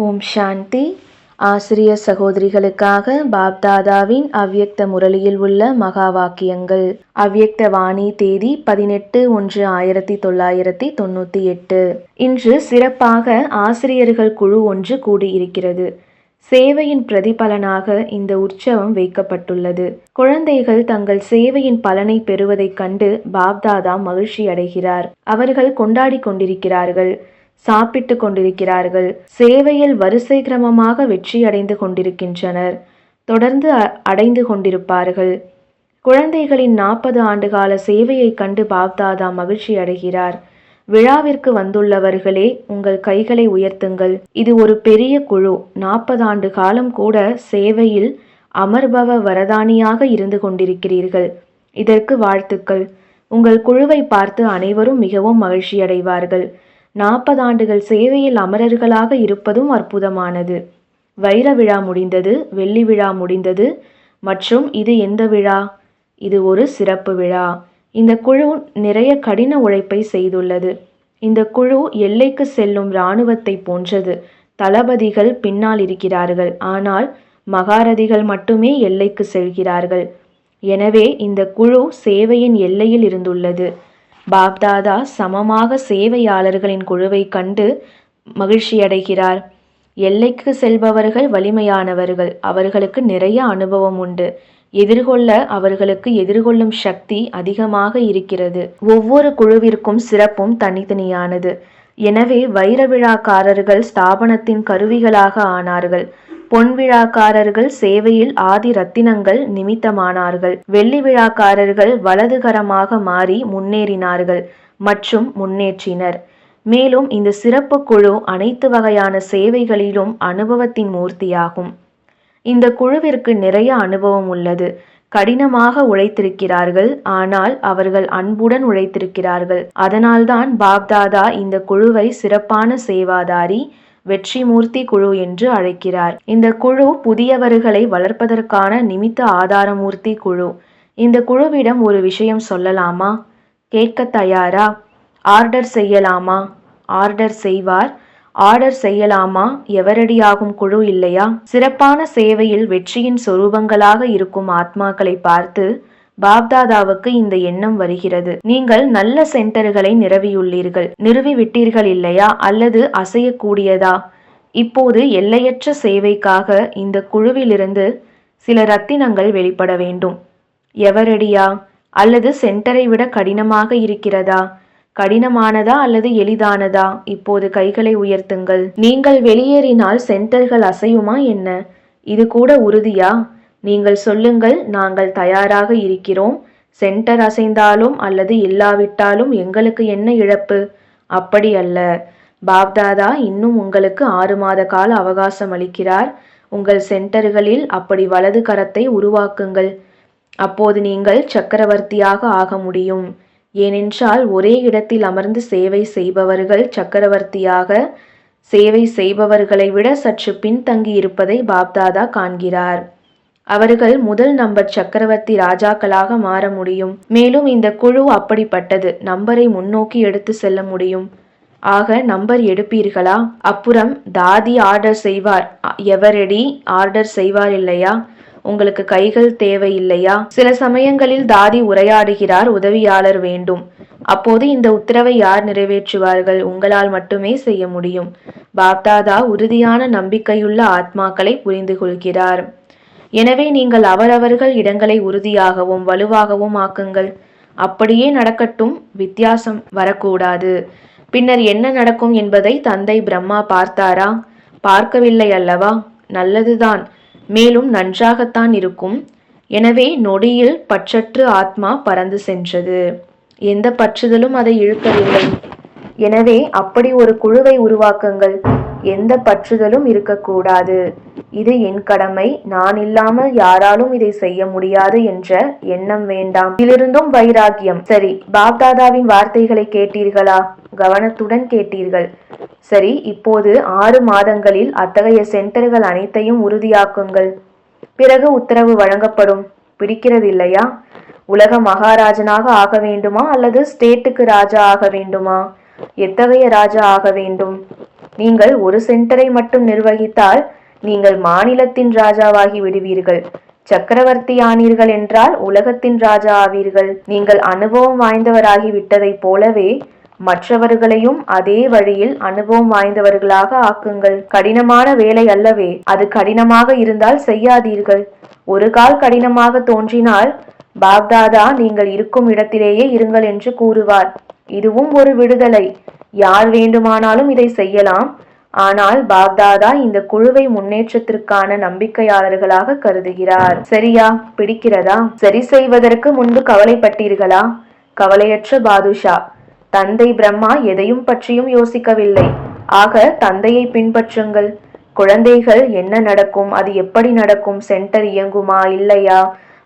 ஓம் சாந்தி. ஆசிரியர் சகோதரிகளுக்காக பாப்தாதாவின் அவ்யக்த முரளியில் உள்ள மகா வாக்கியங்கள். அவ்யக்த வாணி தேதி 18-1-1998. இன்று சிறப்பாக ஆசிரியர்கள் குழு ஒன்று கூடியிருக்கிறது. சேவையின் பிரதிபலனாக இந்த உற்சவம் வைக்கப்பட்டுள்ளது. குழந்தைகள் தங்கள் சேவையின் பலனை பெறுவதைக் கண்டு பாப்தாதா மகிழ்ச்சி அடைகிறார். அவர்கள் கொண்டாடி கொண்டிருக்கிறார்கள், சாப்பிட்டு கொண்டிருக்கிறார்கள். சேவையில் வரிசை கிரமமாக வெற்றி அடைந்து கொண்டிருக்கின்றனர். தொடர்ந்து அடைந்து கொண்டிருப்பார்கள். குழந்தைகளின் 40 ஆண்டுகால சேவையைக் கண்டு பாப்தாதா மகிழ்ச்சி அடைகிறார். விழாவிற்கு வந்துள்ளவர்களே, உங்கள் கைகளை உயர்த்துங்கள். இது ஒரு பெரிய குழு. 40 ஆண்டு காலம் கூட சேவையில் அமர்பவ வரதானியாக இருந்து கொண்டிருக்கிறீர்கள். இதற்கு வாழ்த்துக்கள். உங்கள் குழுவை பார்த்து அனைவரும் மிகவும் மகிழ்ச்சியடைவார்கள். 40 ஆண்டுகள் சேவையில் அமரர்களாக இருப்பதும் அற்புதமானது. வைர விழா முடிந்தது, வெள்ளி விழா முடிந்தது. மற்றும் இது எந்த விழா? இது ஒரு சிறப்பு விழா. இந்த குழு நிறைய கடின உழைப்பை செய்துள்ளது. இந்த குழு எல்லைக்கு செல்லும் இராணுவத்தை போன்றது. தளபதிகள் பின்னால் இருக்கிறார்கள், ஆனால் மகாரதிகள் மட்டுமே எல்லைக்கு செல்கிறார்கள். எனவே இந்த குழு சேவையின் எல்லையில் இருந்துள்ளது. பாப்தாதா சமமாக சேவையாளர்களின் குழுவை கண்டு மகிழ்ச்சியடைகிறார். எல்லைக்கு செல்பவர்கள் வலிமையானவர்கள். அவர்களுக்கு நிறைய அனுபவம் உண்டு. அவர்களுக்கு எதிர்கொள்ளும் சக்தி அதிகமாக இருக்கிறது. ஒவ்வொரு குழுவிற்கும் சிறப்பும் தனித்தனியானது. எனவே வைர விழாக்காரர்கள் ஸ்தாபனத்தின் கருவிகளாக ஆனார்கள். பொன் விழாக்காரர்கள் சேவையில் ஆதி ரத்தினங்கள் நிமித்தமானார்கள். வெள்ளி விழாக்காரர்கள் வலதுகரமாக மாறி முன்னேறினார்கள் மற்றும் முன்னேற்றினர். மேலும் இந்த சிறப்பு குழு அனைத்து வகையான சேவைகளிலும் அனுபவத்தின் மூர்த்தியாகும். இந்த குழுவிற்கு நிறைய அனுபவம் உள்ளது. கடினமாக உழைத்திருக்கிறார்கள், ஆனால் அவர்கள் அன்புடன் உழைத்திருக்கிறார்கள். அதனால்தான் பாப்தாதா இந்த குழுவை சிறப்பான சேவாதாரி, வெற்றி மூர்த்தி குழு என்று அழைக்கிறார். இந்த குழு புதியவர்களை வளர்ப்பதற்கான நிமித்த ஆதாரமூர்த்தி குழு. இந்த குழுவிடம் ஒரு விஷயம் சொல்லலாமா? கேட்க தயாரா? ஆர்டர் செய்யலாமா? ஆர்டர் செய்வார். ஆர்டர் செய்யலாமா? எவரடியாகும் குழு இல்லையா? சிறப்பான சேவையில் வெற்றியின் சொரூபங்களாக இருக்கும் ஆத்மாக்களை பார்த்து பாப்தாதாவுக்கு இந்த எண்ணம் வருகிறது. நீங்கள் நல்ல சென்டர்களை நிறுவி விட்டீர்கள் இல்லையா? அல்லது அசையக்கூடியதா? இப்போது எல்லையற்ற சேவைக்காக இந்த குழுவிலிருந்து சில ரத்தினங்கள் வெளிப்பட வேண்டும். எவரடியா? அல்லது சென்டரை விட கடினமாக இருக்கிறதா? கடினமானதா அல்லது எளிதானதா? இப்போது கைகளை உயர்த்துங்கள். நீங்கள் வெளியேறினால் சென்டர்கள் அசையுமா என்ன? இது கூட உறுதியா? நீங்கள் சொல்லுங்கள், நாங்கள் தயாராக இருக்கிறோம். சென்டர் அசைந்தாலும் அல்லது இல்லாவிட்டாலும் எங்களுக்கு என்ன இழப்பு? அப்படி அல்ல. பாப்தாதா இன்னும் உங்களுக்கு 6 மாத கால அவகாசம் அளிக்கிறார். உங்கள் சென்டர்களில் அப்படி வலது கரத்தை உருவாக்குங்கள். அப்போது நீங்கள் சக்கரவர்த்தியாக ஆக முடியும். ஏனென்றால் ஒரே இடத்தில் அமர்ந்து சேவை செய்பவர்கள் சக்கரவர்த்தியாக, சேவை செய்பவர்களை விட சற்று பின்தங்கி இருப்பதை பாப்தாதா காண்கிறார். அவர்கள் முதல் நம்பர் சக்கரவர்த்தி ராஜாக்களாக மாற முடியும். மேலும் இந்த குழு அப்படிப்பட்டது. நம்பரை முன்னோக்கி எடுத்து செல்ல முடியும். ஆக நம்பர் எடுப்பீர்களா? அப்புறம் தாதி ஆர்டர் செய்வார். எவரெடி ஆர்டர் செய்வார் இல்லையா? உங்களுக்கு கைகள் தேவை இல்லையா? சில சமயங்களில் தாதி உரையாடுகிறார், உதவியாளர் வேண்டும். அப்போது இந்த உத்தரவை யார் நிறைவேற்றுவார்கள்? உங்களால் மட்டுமே செய்ய முடியும். பாப்தாதா உறுதியான நம்பிக்கையுள்ள ஆத்மாக்களை புரிந்து கொள்கிறார். எனவே நீங்கள் அவரவர்கள் இடங்களை உறுதியாகவும் வலுவாகவும் ஆக்குங்கள். அப்படியே நடக்கட்டும், வித்தியாசம் வரக்கூடாது. பின்னர் என்ன நடக்கும் என்பதை தந்தை பிரம்மா பார்த்தாரா? பார்க்கவில்லை அல்லவா? நல்லதுதான். மேலும் நன்றாகத்தான் இருக்கும். எனவே நொடியில் பற்றற்று ஆத்மா பறந்து சென்றது. எந்த பற்றுதலும் அதை இழுக்கவில்லை. எனவே அப்படி ஒரு குழுவை உருவாக்குங்கள். எந்த பற்றுதலும் இருக்கக்கூடாது. இது என் கடமை, நான் இல்லாமல் யாராலும் இதை செய்ய முடியாது என்ற எண்ணம் வேண்டாம். இதிலிருந்தும் வைராகியம். சரி, பாப்தாதாவின் வார்த்தைகளை கேட்டீர்களா? கவனத்துடன் கேட்டீர்கள். சரி, இப்போது 6 மாதங்களில் அத்தகைய சென்டர்கள் அனைத்தையும் உறுதியாக்குங்கள். பிறகு உத்தரவு வழங்கப்படும். பிடிக்கிறது இல்லையா? உலக மகாராஜனாக ஆக வேண்டுமா அல்லது ஸ்டேட்டுக்கு ராஜா ஆக வேண்டுமா? எத்தகைய ராஜா ஆக வேண்டும்? நீங்கள் ஒரு சென்டரை மட்டும் நிர்வகித்தால் நீங்கள் மாநிலத்தின் ராஜாவாகி விடுவீர்கள். சக்கரவர்த்தி ஆனீர்கள் என்றால் உலகத்தின் ராஜா ஆவீர்கள். நீங்கள் அனுபவம் வாய்ந்தவராகி விட்டதைப் போலவே மற்றவர்களையும் அதே வழியில் அனுபவம் வாய்ந்தவர்களாக ஆக்குங்கள். கடினமான வேலை அல்லவே, அது கடினமாக இருந்தால் செய்யாதீர்கள். ஒரு கால் கடினமாக தோன்றினால் பாப்தாதா நீங்கள் இருக்கும் இடத்திலேயே இருங்கள் என்று கூறுவார். இதுவும் ஒரு விடுதலை. யார் வேண்டுமானாலும் இதை செய்யலாம். ஆனால் பாப்தாதா இந்த குழுவை முன்னேற்றத்திற்கான நம்பிக்கையாளர்களாக கருதுகிறார். சரியா? பிடிக்கிறதா? சரி செய்வதற்கு முன்பு கவலைப்பட்டீர்களா? கவலையற்ற பாதுஷா. தந்தை பிரம்மா எதையும் பற்றியும் யோசிக்கவில்லை. ஆக தந்தையை பின்பற்றுங்கள். குழந்தைகள் என்ன நடக்கும், அது எப்படி நடக்கும், சென்டர் இயங்குமா இல்லையா,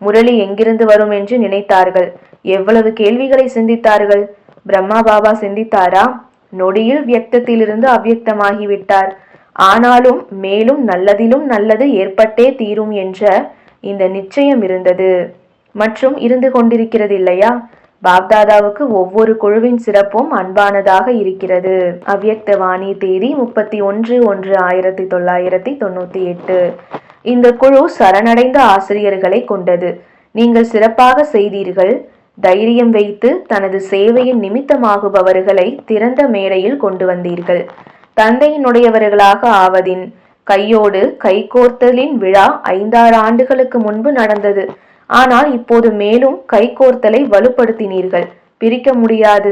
முரளி எங்கிருந்து வரும் என்று நினைத்தார்கள். எவ்வளவு கேள்விகளை சிந்தித்தார்கள். பிரம்மா பாபா சிந்தித்தாரா? நொடியில் வியக்தத்திலிருந்து அவ்வியக்தமாகிவிட்டார். ஆனாலும் மேலும் நல்லதிலும் நல்லது ஏற்பட்டே தீரும் என்ற இந்த நிச்சயம் இருந்தது மற்றும் இருந்து கொண்டிருக்கிறது இல்லையா? பாப்தாதாவுக்கு ஒவ்வொரு குழுவின் சிறப்பும் அன்பானதாக இருக்கிறது. அவ்வியக்தவாணி தேதி 31/1/1998. இந்த குழு சரணடைந்த ஆசிரியர்களை கொண்டது. நீங்கள் சிறப்பாக செய்தீர்கள். தைரியம் வைத்து தனது சேவையின் நிமித்தமாகுபவர்களை திறந்த மேடையில் கொண்டு வந்தீர்கள். தந்தையினுடையவர்களாக ஆவதின் கையோடு கைகோர்த்தலின் விழா 5-6 ஆண்டுகளுக்கு முன்பு நடந்தது. ஆனால் இப்போது மேலும் கைகோர்த்தலை வலுப்படுத்தினீர்கள். பிரிக்க முடியாது.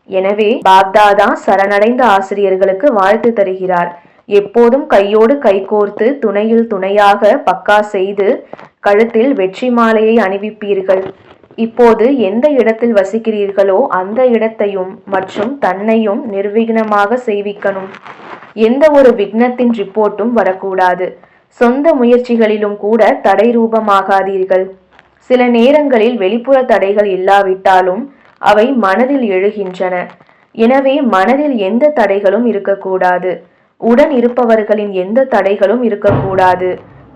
எனவே பாப்தாதா சரணடைந்த ஆசிரியர்களுக்கு வாழ்த்து தருகிறார். எப்போதும் கையோடு கைகோர்த்து துணையில் துணையாக பக்கா செய்து கழுத்தில் வெற்றி மாலையை அணிவிப்பீர்கள். இப்போது எந்த இடத்தில் வசிக்கிறீர்களோ அந்த இடத்தையும் மற்றும் தன்னையும் நிர்விக்னமாக செய்விக்கணும். எந்த ஒரு விக்னத்தின் ரிப்போர்ட்டும் வரக்கூடாது. சொந்த முயற்சிகளிலும் கூட தடை ரூபமாகாதீர்கள். சில நேரங்களில் வெளிப்புற தடைகள் இல்லாவிட்டாலும் அவை மனதில் எழுகின்றன. எனவே மனதில் எந்த தடைகளும் இருக்கக்கூடாது. உடன் இருப்பவர்களின் எந்த தடைகளும் இருக்கக்கூடாது.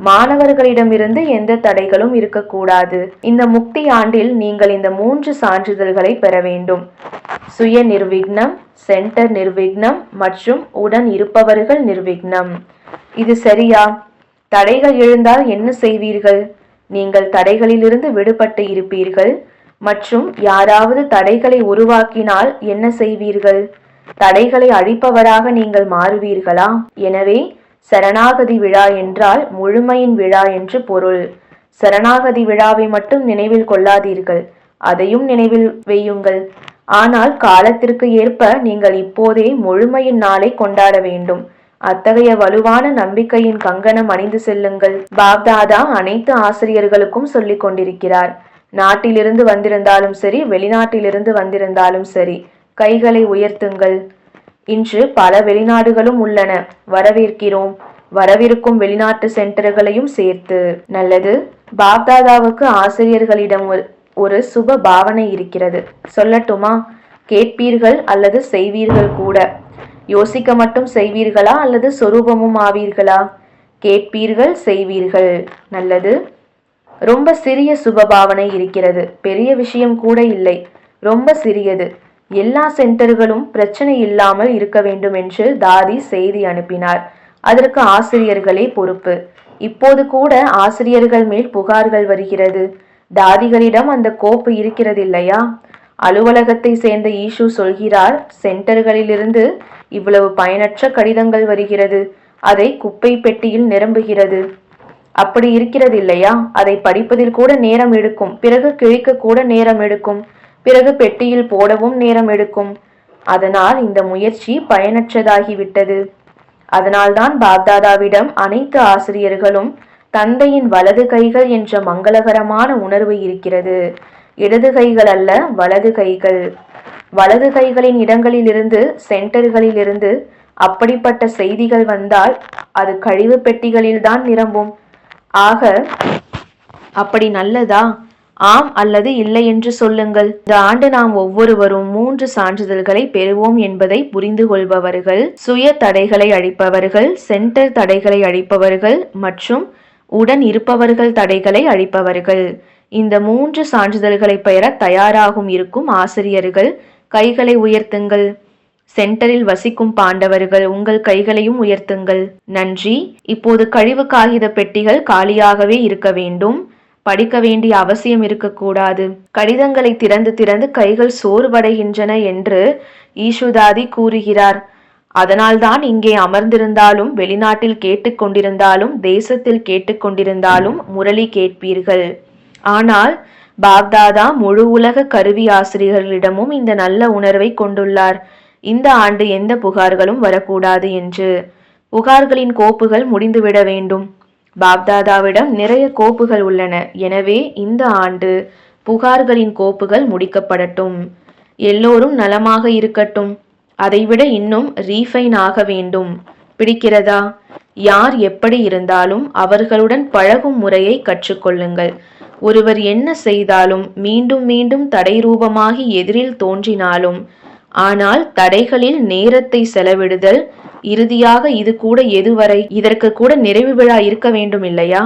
மாணவர்களிடமிருந்து எந்த தடைகளும் இருக்கக்கூடாது. இந்த முக்தி ஆண்டில் நீங்கள் இந்த 3 சான்றிதழ்களை பெற வேண்டும். சுய நிர்விக்னம், சென்டர் நிர்விக்னம் மற்றும் உடன் இருப்பவர்கள் நிர்விக்னம். இது சரியா? தடைகள் எழுந்தால் என்ன செய்வீர்கள்? நீங்கள் தடைகளிலிருந்து விடுபட்டு இருப்பீர்கள். மற்றும் யாராவது தடைகளை உருவாக்கினால் என்ன செய்வீர்கள்? தடைகளை அழிப்பவராக நீங்கள் மாறுவீர்களா? எனவே சரணாகதி விழா என்றால் முழுமையின் விழா என்று பொருள். சரணாகதி விழாவை மட்டும் நினைவில் கொள்ளாதீர்கள், அதையும் நினைவில் வையுங்கள். ஆனால் காலத்திற்கு ஏற்ப நீங்கள் இப்போதே முழுமையின் நாளை கொண்டாட வேண்டும். அத்தகைய வலுவான நம்பிக்கையின் கங்கணம் அணிந்து செல்லுங்கள். பாப்தாதா அனைத்து ஆசிரியர்களுக்கும் சொல்லிக் கொண்டிருக்கிறார். நாட்டிலிருந்து வந்திருந்தாலும் சரி, வெளிநாட்டிலிருந்து வந்திருந்தாலும் சரி, கைகளை உயர்த்துங்கள். இன்று பல வெளிநாடுகளும் உள்ளன. வரவேற்கிறோம். வரவிருக்கும் வெளிநாட்டு சென்டர்களையும் சேர்த்து. நல்லது. பாப்தாதாவுக்கு ஆசிரியர்களிடம் ஒரு சுப பாவனை இருக்கிறது. சொல்லட்டுமா? கேட்பீர்கள் அல்லது செய்வீர்கள் கூட. யோசிக்க மட்டும் செய்வீர்களா அல்லது சொரூபமும் ஆவீர்களா? கேட்பீர்கள், செய்வீர்கள். நல்லது. ரொம்ப சிறிய சுபபாவனை இருக்கிறது. பெரிய விஷயம் கூட இல்லை, ரொம்ப சிறியது. எல்லா சென்டர்களும் பிரச்சனை இல்லாமல் இருக்க வேண்டும் என்று தாதி செய்தி அனுப்பினார். அதற்கு ஆசிரியர்களே பொறுப்பு. இப்போது கூட ஆசிரியர்கள் மேல் புகார்கள் வருகிறது. தாதிகளிடம் அந்த கோப்பு இருக்கிறது இல்லையா? அலுவலகத்தை சேர்ந்த ஈஷு சொல்கிறார், சென்டர்களிலிருந்து இவ்வளவு பயனற்ற கடிதங்கள் வருகிறது. அதை குப்பை பெட்டியில் நிரம்புகிறது. அப்படி இருக்கிறது இல்லையா? அதை படிப்பதில் கூட நேரம் எடுக்கும். பிறகு கிழிக்க கூட நேரம் எடுக்கும். பிறகு பெட்டியில் போடவும் நேரம் எடுக்கும். அதனால் இந்த முயற்சி பயனற்றதாகிவிட்டது. அதனால்தான் பாப்தாதாவிடம் அனைத்து ஆசிரியர்களும் தந்தையின் வலது கைகள் என்ற மங்களகரமான உணர்வு இருக்கிறது. இடது கைகள் அல்ல, வலது கைகள். வலது கைகளின் இடங்களிலிருந்து, சென்டர்களிலிருந்து அப்படிப்பட்ட செய்திகள் வந்தால் அது கழிவு பெட்டிகளில்தான் நிரம்பும். ஆக அப்படி நல்லதா? ஆம் அல்லது இல்லை என்று சொல்லுங்கள். இந்த ஆண்டு நாம் ஒவ்வொருவரும் 3 சான்றிதழ்களை பெறுவோம் என்பதை புரிந்து கொள்பவர்கள், சுய தடைகளை அழிப்பவர்கள், சென்டர் தடைகளை அழிப்பவர்கள் மற்றும் உடன் இருப்பவர்கள் தடைகளை அழிப்பவர்கள். இந்த 3 சான்றிதழ்களை பெற தயாராகும் இருக்கும் ஆசிரியர்கள் கைகளை உயர்த்துங்கள். சென்டரில் வசிக்கும் பாண்டவர்கள், உங்கள் கைகளையும் உயர்த்துங்கள். நன்றி. இப்போது கழிவு காகித பெட்டிகள் காலியாகவே இருக்க வேண்டும். படிக்க வேண்டிய அவசியம் இருக்கக்கூடாது. கடிதங்களை திறந்து திறந்து கைகள் சோர்வடைகின்றன என்று ஈசுதாதி கூறுகிறார். அதனால்தான் இங்கே அமர்ந்திருந்தாலும், வெளிநாட்டில் கேட்டுக்கொண்டிருந்தாலும், தேசத்தில் கேட்டுக்கொண்டிருந்தாலும் முரளி கேட்பீர்கள். ஆனால் பாப்தாதா முழு உலக கருவி ஆசிரியர்களிடமும் இந்த நல்ல உணர்வை கொண்டுள்ளார். இந்த ஆண்டு எந்த புகார்களும் வரக்கூடாது என்று. புகார்களின் கோப்புகள் முடிந்துவிட வேண்டும். பாப்தாதாவிடம் நிறைய கோப்புகள் உள்ளன. எனவே இந்த ஆண்டு புகார்களின் கோப்புகள் முடிக்கப்படட்டும். எல்லோரும் நலமாக இருக்கட்டும். அதைவிட இன்னும் ரீஃபைன் ஆக வேண்டும். பிடிக்கிறதா? யார் எப்படி இருந்தாலும் அவர்களுடன் பழகும் முறையை கற்றுக்கொள்ளுங்கள். ஒருவர் என்ன செய்தாலும், மீண்டும் மீண்டும் தடை ரூபமாகி எதிரில் தோன்றினாலும், ஆனால் தடைகளில் நேரத்தை செலவிடுதல், இறுதியாக இது கூட எதுவரை, இதற்கு கூட நிறைவு விழா இருக்க வேண்டும் இல்லையா?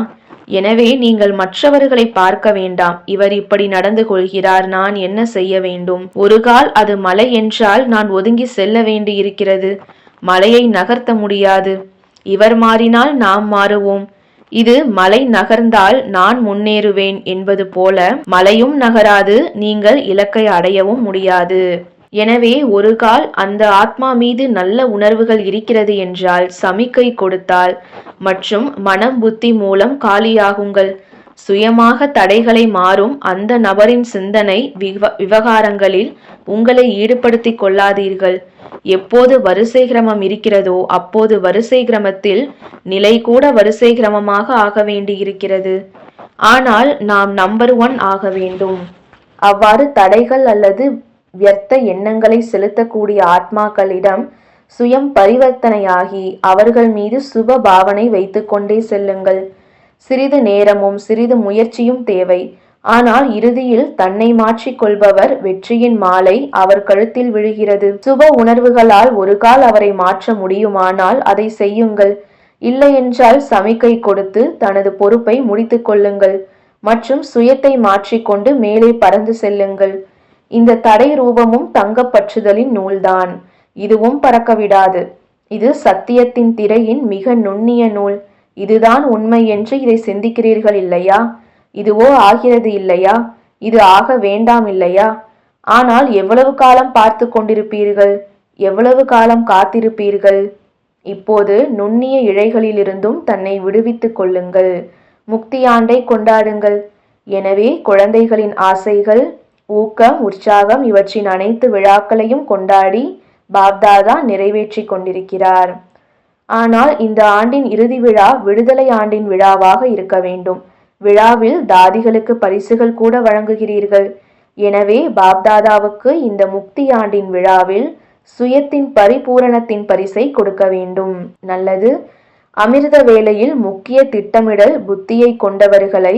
எனவே நீங்கள் மற்றவர்களை பார்க்க வேண்டாம். இவர் இப்படி நடந்து கொள்கிறார், நான் என்ன செய்ய வேண்டும்? ஒரு கால் அது மலை என்றால் நான் ஒதுங்கி செல்ல வேண்டி இருக்கிறது. மலையை நகர்த்த முடியாது. இவர் மாறினால் நாம் மாறுவோம். இது மலை நகர்ந்தால் நான் முன்னேறுவேன் என்பது போல மலையும் நகராது, நீங்கள் இலக்கை அடையவும் முடியாது. எனவே ஒரு கால் அந்த ஆத்மா மீது நல்ல உணர்வுகள் இருக்கிறது என்றால் சமிக்கை கொடுத்தால் மற்றும் மனம் புத்தி மூலம் காலியாகுங்கள். சுயமாக தடைகளை மாறும் அந்த நபரின் சிந்தனை விவகாரங்களில் உங்களை ஈடுபடுத்திக் கொள்ளாதீர்கள். எப்போது வரிசை கிரமம் இருக்கிறதோ அப்போது வரிசை கிரமத்தில் நிலை கூட வரிசை கிரமமாக ஆக வேண்டியிருக்கிறது. ஆனால் நாம் நம்பர் 1 ஆக வேண்டும். அவ்வாறு தடைகள் அல்லது வியர்த்த எண்ணங்களை செலுத்தக்கூடிய ஆத்மாக்களிடம் சுயம் பரிவர்த்தனையாகி அவர்கள் மீது சுப பாவனை வைத்து கொண்டே செல்லுங்கள். சிறிது நேரமும் சிறிது முயற்சியும் தேவை. ஆனால் இறுதியில் தன்னை மாற்றிக் கொள்பவர் வெற்றியின் மாலை அவர் கழுத்தில் விழுகிறது. சுப உணர்வுகளால் ஒரு கால் அவரை மாற்ற முடியுமானால் அதை செய்யுங்கள். இல்லையென்றால் சமிக்கை கொடுத்து தனது பொறுப்பை முடித்து கொள்ளுங்கள் மற்றும் சுயத்தை மாற்றிக்கொண்டு மேலே பறந்து செல்லுங்கள். இந்த தடை ரூபமும் தங்கப்பற்றுதலின் நூல்தான். இதுவும் பறக்க விடாது. இது சத்தியத்தின் திரையின் மிக நுண்ணிய நூல். இதுதான் உண்மை என்று இதை சிந்திக்கிறீர்கள் இல்லையா? இதுவோ ஆகிறது இல்லையா? இது ஆக வேண்டாம் இல்லையா? ஆனால் எவ்வளவு காலம் பார்த்து கொண்டிருப்பீர்கள்? எவ்வளவு காலம் காத்திருப்பீர்கள்? இப்போது நுண்ணிய இழைகளிலிருந்தும் தன்னை விடுவித்துக் கொள்ளுங்கள். முக்தி ஆண்டை கொண்டாடுங்கள். எனவே குழந்தைகளின் ஆசைகள், ஊக்கம், உற்சாகம் இவற்றின் அனைத்து விழாக்களையும் கொண்டாடி பாப்தாதா நிறைவேற்றி கொண்டிருக்கிறார். ஆனால் இந்த ஆண்டின் இறுதி விழா விடுதலை ஆண்டின் விழாவாக இருக்க வேண்டும். விழாவில் தாதிகளுக்கு பரிசுகள் கூட வழங்குகிறீர்கள். எனவே பாப்தாதாவுக்கு இந்த முக்தி ஆண்டின் விழாவில் சுயத்தின் பரிபூரணத்தின் பரிசை கொடுக்க வேண்டும். நல்லது. அமிர்த வேளையில் முக்கிய திட்டமிடல் புத்தியை கொண்டவர்களை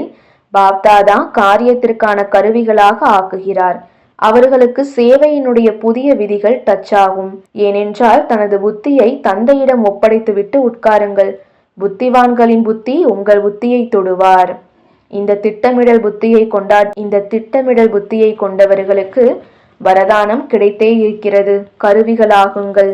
பாப்தாதா காரியத்திற்கான கருவிகளாக ஆக்குகிறார். அவர்களுக்கு சேவையினுடைய புதிய விதிகள் டச் ஆகும். ஏனென்றால் தனது புத்தியை தந்தையிடம் ஒப்படைத்துவிட்டு உட்காருங்கள். புத்திவான்களின் புத்தி உங்கள் புத்தியை தொடுவார். இந்த திட்டமிடல் புத்தியை கொண்டவர்களுக்கு வரதானம் கிடைத்தே இருக்கிறது. கருவிகளாகுங்கள்.